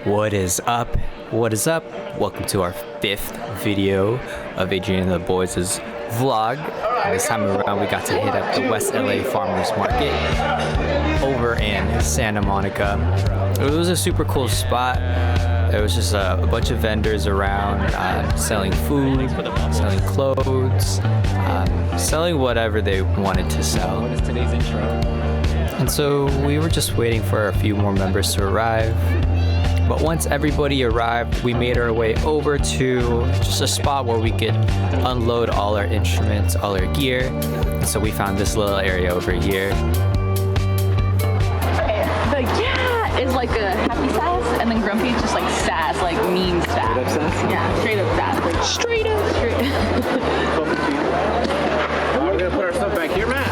What is up? What is up? Welcome to our 5th video of Angye and the Boys' vlog. This time around we got to hit up the West LA Farmers Market over in Santa Monica. It was a super cool spot. There was just a bunch of vendors around selling food, selling clothes, selling whatever they wanted to sell. What is today's intro? And so we were just waiting for a few more members to arrive. But once everybody arrived, we made our way over to just a spot where we could unload all our instruments, all our gear. And so we found this little area over here. The yeah is like a happy sass, and then grumpy is just like sass, like mean sass. Straight up sass? Yeah, straight up sass. Like straight up. We're gonna put our stuff back here, Matt.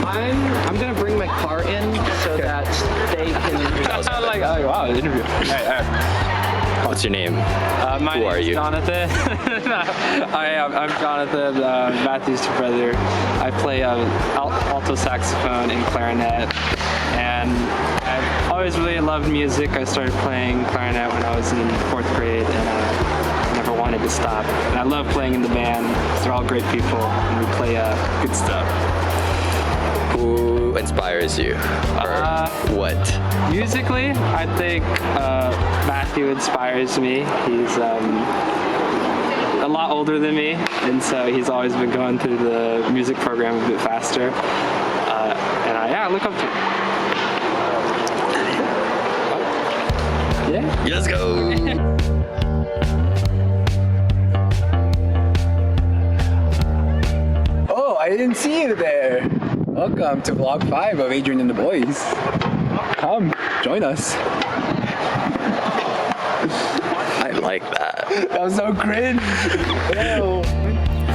I'm gonna bring my car in so that they can. I'm like, oh wow, interview. What's your name? My Who are name's you? Jonathan. I'm Jonathan, Matthew's brother. I play alto saxophone and clarinet, and I've always really loved music. I started playing clarinet when I was in 4th grade, and I never wanted to stop. And I love playing in the band. They're all great people, and we play good stuff. Who inspires you? Or what? Musically, I think Matthew inspires me. He's a lot older than me, and so he's always been going through the music program a bit faster. And I look up to him. Yeah. Let's go! Oh, I didn't see you there. Welcome to vlog 5 of Adrian and the Boys. Come, join us. I like that. That was so cringe. Ew.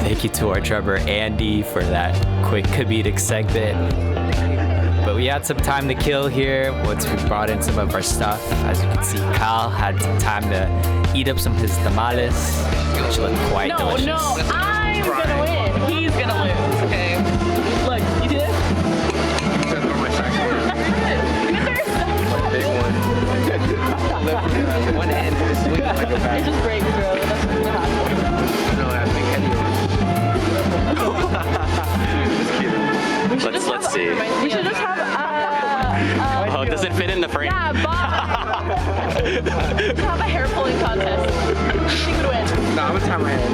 Thank you to our drummer Andy for that quick comedic segment. But we had some time to kill here once we brought in some of our stuff. As you can see, Kyle had some time to eat up some of his tamales, which looked quite delicious. No, I'm gonna win. He's gonna lose. Okay. Look, you see this? Big one. One hand for the swing like a back. It just breaks, bro. That's what happens. No, I think Let's see. We should just have Oh, does it fit in the frame? yeah, Bob. Let's have a hair pulling contest. Who think would win? No, I'm gonna tie my hair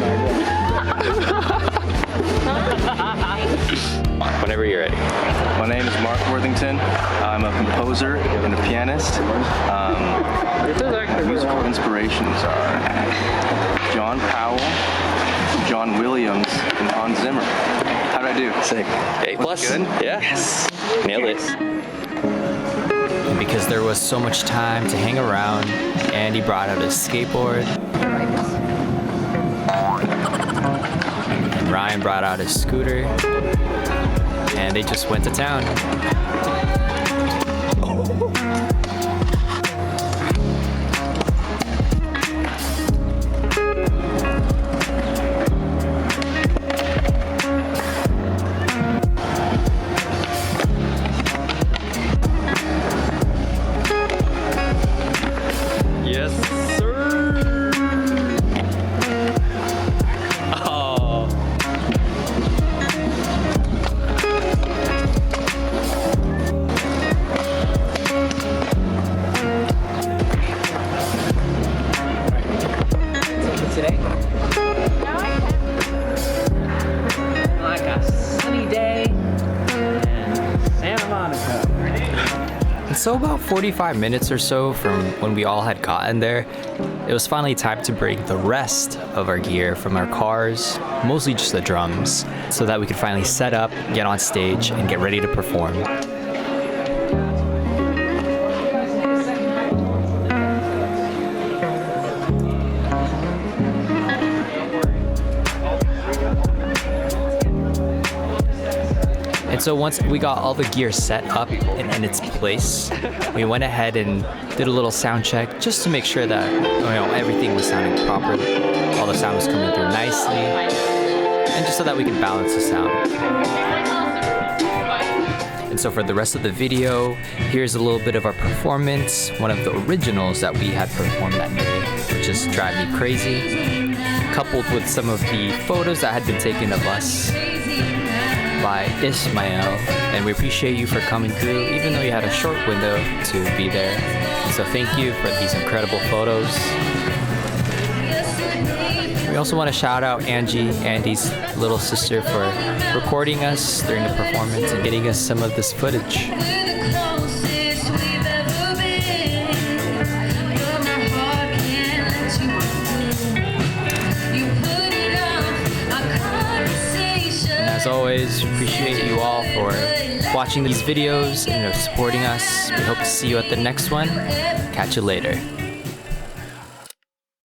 Whenever you're ready. My name is Mark Worthington. I'm a composer and a pianist. My musical inspirations are John Powell, John Williams, and Hans Zimmer. How did I do? Sick. A+. Good? Yeah. Yes. Nailed it. And because there was so much time to hang around, Andy brought out his skateboard. And Ryan brought out his scooter. And they just went to town. Yes, sir. Oh. today. Now I can. Like a sunny day in Santa Monica. And so about 45 minutes or so from when we all had gotten there, it was finally time to bring the rest of our gear from our cars, mostly just the drums, so that we could finally set up, get on stage, and get ready to perform. And so once we got all the gear set up and in its place, we went ahead and did a little sound check just to make sure that everything was sounding proper, all the sound was coming through nicely, and just so that we could balance the sound. And so for the rest of the video, here's a little bit of our performance, one of the originals that we had performed that day, which just drive me crazy, coupled with some of the photos that had been taken of us by Ismael. And we appreciate you for coming through, even though you had a short window to be there. And so thank you for these incredible photos. We also want to shout out Angye, Andy's little sister, for recording us during the performance and getting us some of this footage. And as always, appreciate you all for watching these videos and supporting us. We hope to see you at the next one. Catch you later.